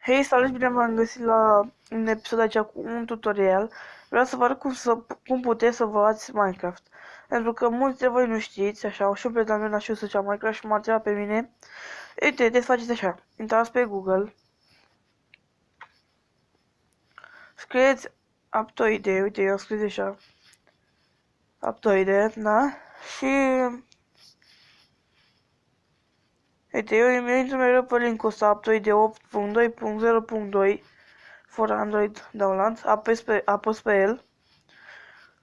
Hei, salut, bine v-am găsit la un episod aici cu un tutorial. Vreau să vă arăt cum puteți să vă luați Minecraft. Pentru că mulți dintre voi nu știți, așa, și un prieten meu n-a știut să-și ia Minecraft și m-a întrebat pe mine. Uite, trebuie să faceți așa, intrați pe Google, scrieți Aptoide, uite, eu scriu așa, Aptoide, da? Și, uite, eu intru mereu pe link-ul ăsta, Aptoide 8.2.0.2 for Android download, apăs pe el.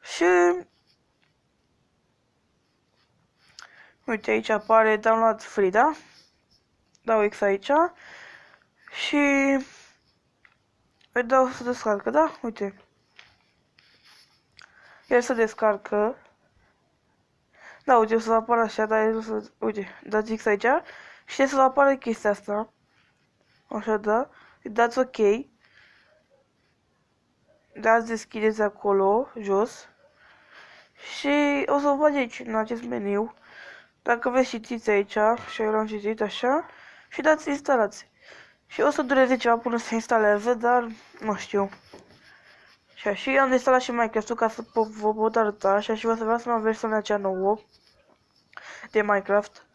Și uite, aici apare download free, da? Dau X aici și îi dau să descarcă, da? Uite. El se descarcă. Da, uite, o să apară așa, dar el o să... Uite, dați X aici și să apară chestia asta. Așa, da? Îi dați OK. Dați deschideți acolo, jos. Și o să vă faci aici, în acest meniu. Dacă vreți citiți aici, și eu l-am citit așa. Și dați instalați. Și o să dureze ceva până se instalează, dar nu știu. Și am instalat și Minecraft-ul ca să vă pot arăta așa și vă să vreau să am versiunea cea nouă de Minecraft.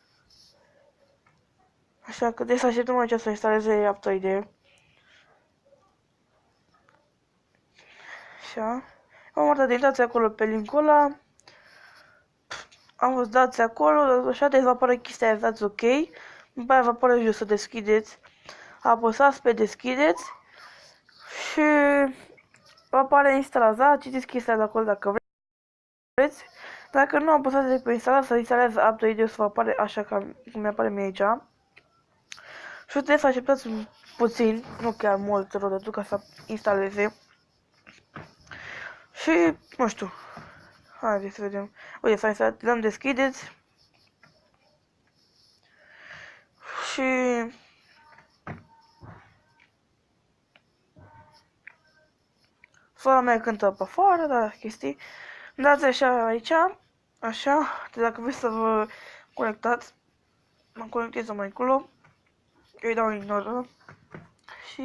Așa că trebuie să așteptăm aici să instaleze Aptoide. Așa. Am arătat, intrați acolo pe linkul ăla. Am văzut, dați acolo, așa trebuie să apară chestia aia, dați OK. După aia vă apare jos să deschideți. Apăsați pe deschideți. Și vă apare instalați, da? Citiți chestia de acolo dacă vreți. Dacă nu apăsați de pe instalat, să instalează Aptoide, o să vă apare așa cum mi apare mie aici. Și trebuie să așteptați puțin, nu chiar mult rău de tot, ca să instaleze. Și, nu știu, haideți să vedem. Uite, s-a instalat, dăm deschideți. Și... sora mea cântă pe afară, dar chestii. Dați așa aici, așa, dacă vreți să vă conectați, mă conectez mai încolo. Eu îi dau ignoră. Și...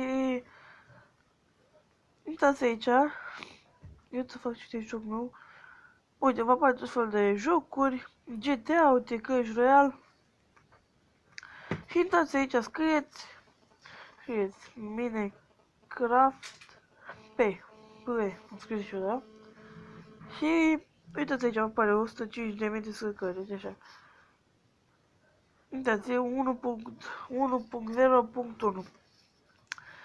uitați aici. Eu să fac ce joc nou. Uite, vă apare tot fel de jocuri. GTA, uite, Clash Royale. Și intrați aici, scrieți Minecraft am scris și eu, da? Și uitați aici, apare 105.000 de scăcări, uite așa. Uitați, e 1.0.1.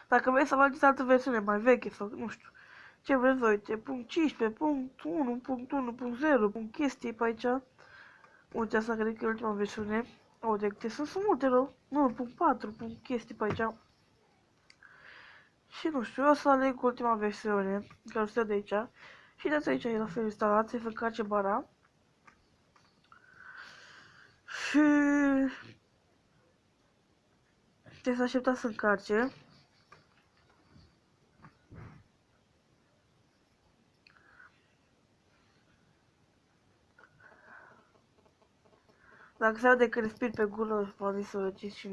Dacă vreți să faceți altă versiune mai veche sau nu știu ce vreți voi, uite, punct 15, punct 1, punct 1, punct 0, punct chestii pe aici. Uite, asta cred că e ultima versiune. Uite, sunt multe rău. Nu, punct 4, punct chestii pe aici. Și nu știu, eu o să aleg ultima versiune, care o să de aici. Și dați aici, e la fel instalat, să încarce bara. Și... trebuie să așteptați să încarce. Dacă se aude că respir pe gură, v-am zis să răciți și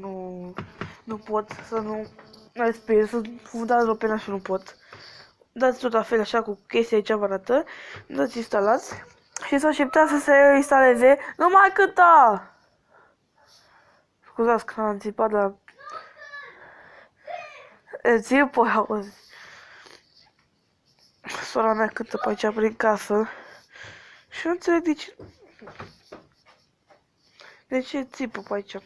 nu pot să nu respir, să vă dați o pena și nu pot. Dați tot la fel așa cu chestia aici vă arată, dați instalați și să așteptați să se instaleze. Nu mai cânta! Scuzați că am țipat, dar... țipă, auzi. Sora mea cântă pe aici prin casă și nu înțeleg de ce... de ce țipă pe aici.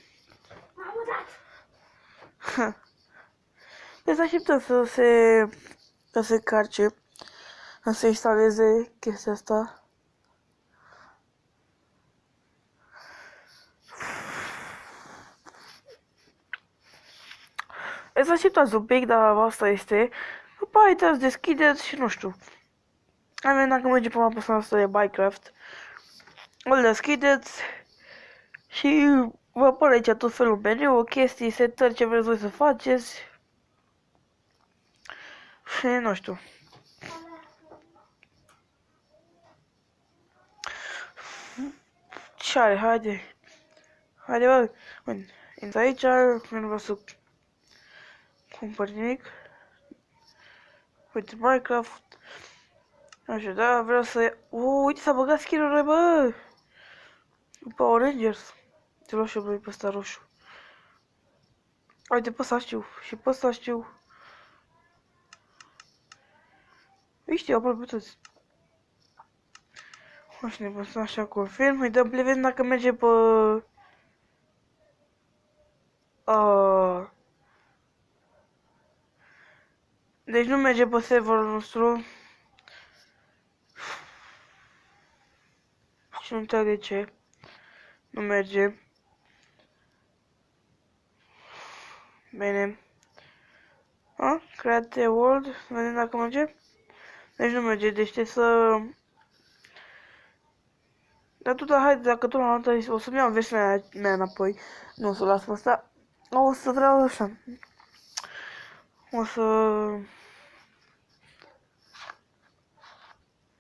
Deci să așteptăm să se carce, să se instaleze chestia asta. Deci să așteptați un pic, dar asta este. După aia trebuie să deschideți și nu știu. Dacă merge pe mapa asta de Minecraft, îl deschideți și vă apare aici tot felul meniu, chestii, setări, ce vreți voi să faceți. Și nu știu. Ce are? Haide. Haide, bă. Bun. Intră aici, nu vreau să cumpăr nimic. Uite, Minecraft. Așa, da, vreau să ia... uite, s-a băgat skin-uri, bă! Power Rangers. Te luau și eu pe ăsta roșu. Uite, pe ăsta știu. Și pe ăsta știu. Îi știu aproape toți. O să ne păsăm așa confirm. Îi dăm play, vedem dacă merge pe... Deci nu merge pe serverul nostru. Și nu înțeleg de ce. Nu merge. Bine. Create world. Vedem dacă merge. Deci nu merge. Deci trebuie să... Dar tu, da, haide, dacă tu la altă o să-mi iau versiunea mea înapoi. Nu o să o las pe asta. O să vreau așa. O să...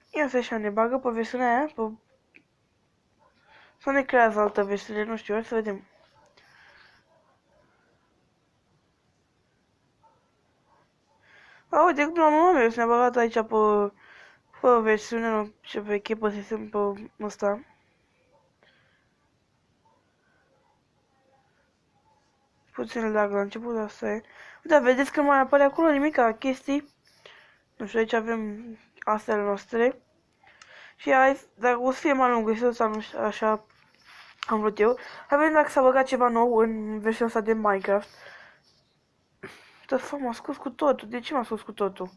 Ia să așa, ne bagă pe versiunea aia, pe... Sau ne creează altă versiune, nu știu, hai să vedem. Uite, cum la mama mea, ne-a băgat aici pe versiune, nu ce veche, pe sistem, pe ăsta. Puțin lag la început, asta e. Da, vedeți că mai apare acolo nimica, chestii. Nu știu, aici avem astea noastre. Și hai, dacă o să fie mai lungă, să nu știu, așa am vrut eu. Hai vedem dacă s-a băgat ceva nou în versiunea asta de Minecraft. The fuck, m-a scos cu totul. De ce m-a scos cu totul?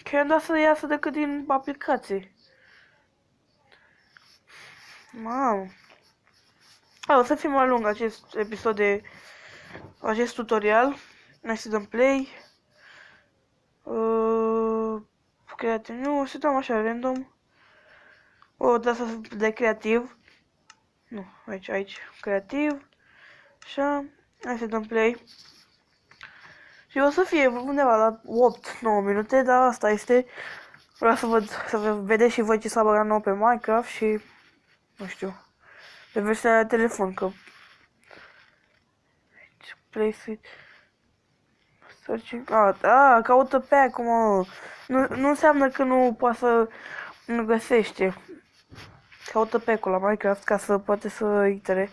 Că i-am dat să iasă decât din aplicație. Mamă. O să fie mai lung acest episod de acest tutorial. Hai să dăm play. Creativ. Nu, o să dăm așa random. O, da să de creativ. Nu, aici, creativ. Așa. Hai să dăm play. Și o să fie undeva la 8-9 minute, dar asta este. Vreau să văd, să vedeți și voi ce s-a băgat nou pe Minecraft și, nu știu, pe versiunea de telefon, că... Play Switch. Searching. Caută pe acum. Nu înseamnă că nu poate să nu găsește. Caută pe acolo la Minecraft ca să poate să intre.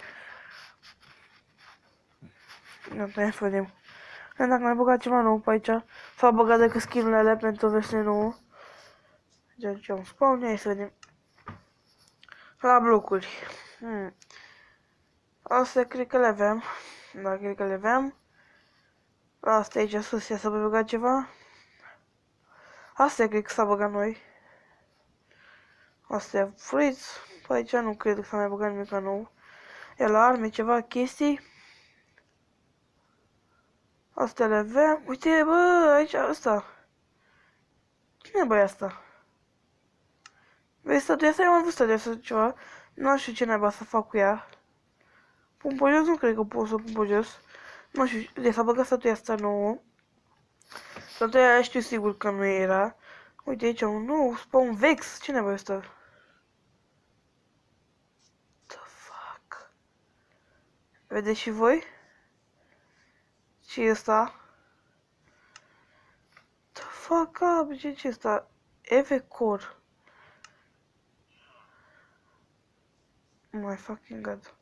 Hai să vedem. Dacă mai băgat ceva nou pe aici. S-au băgat decât skin-urile alea pentru versiune nouă. Deci am spawn, hai să vedem. La blocuri. Astea cred că le aveam. Da, cred că le aveam. Asta aici sus, ia să mai băgat ceva. Astea cred că s-a băgat noi. Astea fruits. Pe aici nu cred că s-a mai băgat nimic nou. Ia la arme ceva chestii. Astea le aveam. Uite, bă, aici, ăsta. Cine băi asta? Vezi, statuia asta, eu am văzut statuia asta ceva. Nu știu ce naiba să fac cu ea. Pun pe jos, nu cred că pot să pun pe jos. Nu știu, de s-a băgat statuia asta nouă. Statuia aia știu sigur că nu era. Uite aici un nou spawn Vex. Ce naiba ăsta? The fuck? Vedeți și voi? Ce ăsta? The fuck up? Ce ăsta? Eve Core. Oh my fucking god.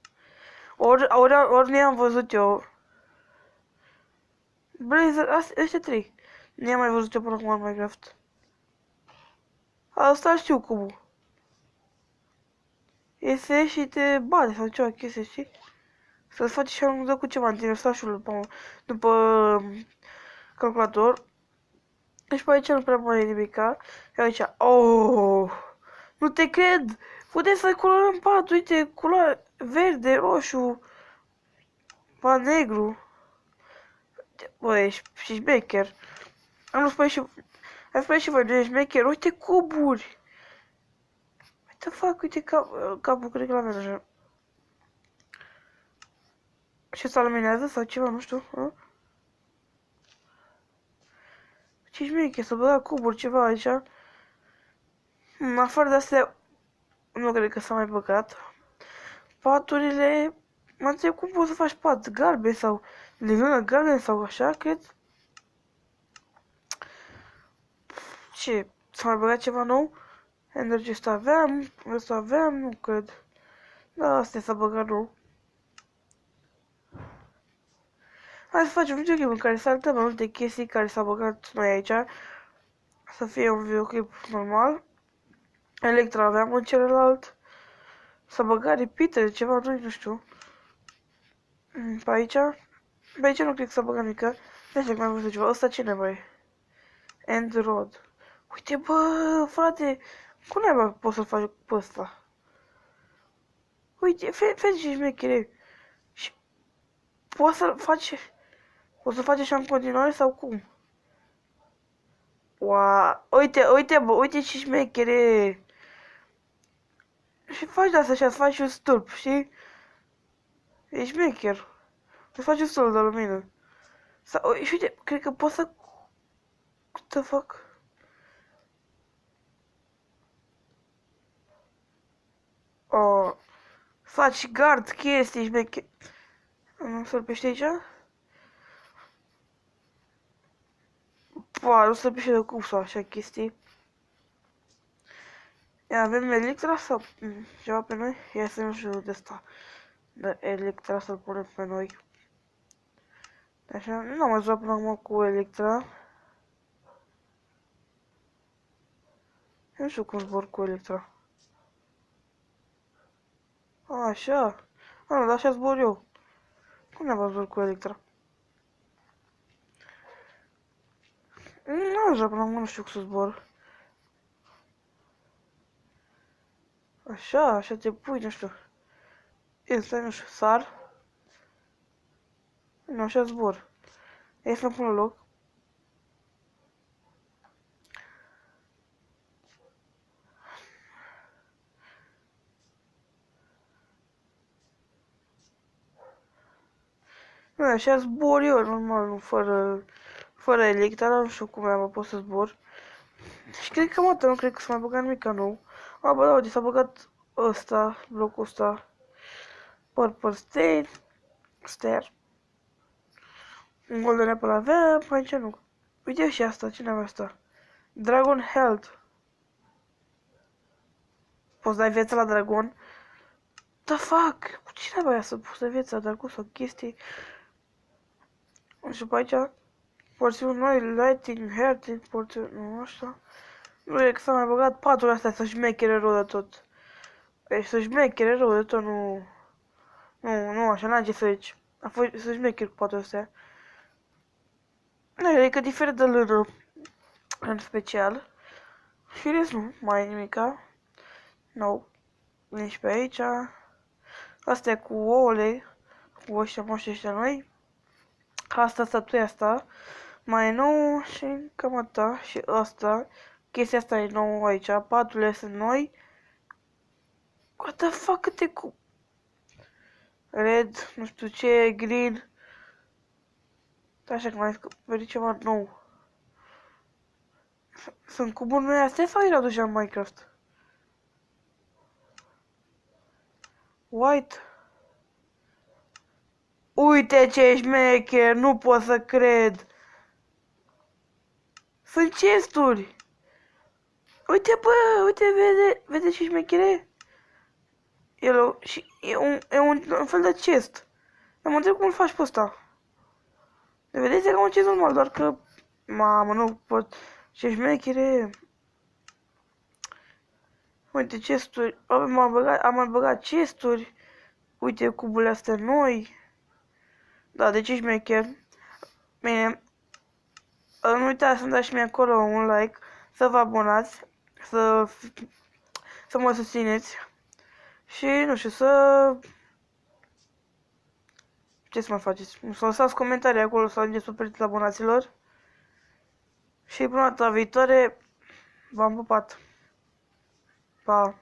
Ori nu i-am văzut eu. Blazer, ăștia trei. Nu i-am mai văzut eu până acum în Minecraft. Asta știu cubul. Iese și te bate sau ceva chestie, știi? Să-ți faci și un dă cu ceva în tine, slash-ul după calculator. Deci pe aici nu prea mai e nimica. Și aici, oh, nu te cred! Puteți să colorăm patul, uite, culoare verde, roșu, pa negru. Bă, ești șmecher. Am spus și voi, nu ești șmecher, uite cuburi. What the fuck, uite capul, cred că la mine așa. Și ăsta luminează sau ceva, nu știu. Ce șmecher, să băga cuburi, ceva aici. Afară de astea, nu cred că s-a mai băgat. Paturile, mă întreb cum poți să faci pat, galben sau Limonă galben sau așa, cred. Ce? S-a mai băgat ceva nou? Energy ăsta aveam, nu cred. Da, asta s-a băgat nou. Hai să facem un videoclip în care să arătăm mai multe chestii care s-au băgat noi aici. Să fie un videoclip normal. Electra aveam în celălalt. S-a băgat repeater, ceva, nu știu. Pe aici. Pe aici nu cred că s-a băgat mică. Nu știu că mai am văzut ceva. Ăsta cine mai e? End Road. Uite, bă, frate. Cum naiba poți să-l faci pe ăsta? Uite, vezi ce șmechere. Și poți să-l faci... O să faci așa în continuare sau cum? Ua, uite, bă, uite ce șmechere. Și faci de asta așa, să faci un stâlp, știi? E șmecher. Să faci un stâlp de lumină. Sau, și uite, cred că poți să... What the fuck? Oh, faci gard chestii șmecher. Nu sărpește aici? Pua, nu sărpește de cum sau așa chestii. Ia, avem Electra sau ceva pe noi? Ia să nu știu de asta. De Electra să-l punem pe noi. Așa, nu am mai jucat până acum cu Electra. Nu știu cum zbor cu Electra. Așa. Nu, dar așa zbor eu. Cum ne-am zbor cu Electra? Nu am jucat până acum, nu știu cum să zbor. Așa, așa te pui, nu știu. Stai, nu știu, sar. Nu, așa zbor. Hai să-mi pun la loc. Nu, așa zbor eu, normal, nu, fără Electra, nu știu cum am pot să zbor. Și cred că mă, nu cred că s-a mai băgat nimic nou. A, bă, da, uite, s-a băgat ăsta, blocul ăsta. Purple Stain, Stair. Un Golden Apple avea, aici nu. Uite și asta, cine avea asta? Dragon Health. Poți dai viața la dragon? The fuck? Cu cine avea să poți dai viața la dragon sau chestii? Și pe aici, porțiuni noi, Lighting, Hearting, porțiuni, nu așa. Nu e că s-a mai băgat patul astea să-și mechere rău de tot. Deci să-și mechere rău de tot, nu... Nu, așa, n-am ce să zici. A fost să-și mecher cu patul astea. Nu, adică diferă de lână, în special. Și rest nu, mai e nimica. Nu, nici pe aici. Asta e cu ouăle, cu ăștia moști ăștia noi. Asta, statuia asta, mai e nou și cam atâta. Și asta, chestia asta e nouă aici, paturile sunt noi. What the fuck, câte cu... Red, nu știu ce, green. Așa că mai descoperit ceva nou. Sunt cuburi noi astea sau erau deja în Minecraft? White. Uite ce șmecher, nu pot să cred. Sunt chesturi. Uite, bă, uite, vede ce șmechere? E un fel de chest. Dar mă întreb cum îl faci pe ăsta. Vedeți, e ca un chest normal, doar că... Mamă, nu pot... Ce șmechere. Uite, chesturi. Am mai băgat chesturi. Uite, cuburile astea noi. Da, de ce șmecher. Bine. Nu uitați să-mi dați și mie acolo un like. Să vă abonați. Să mă susțineți. Și, nu știu, ce să mai faceți? Să lăsați comentarii acolo, să ajungeți pe abonaților. Și până data viitoare, v-am pupat. Pa!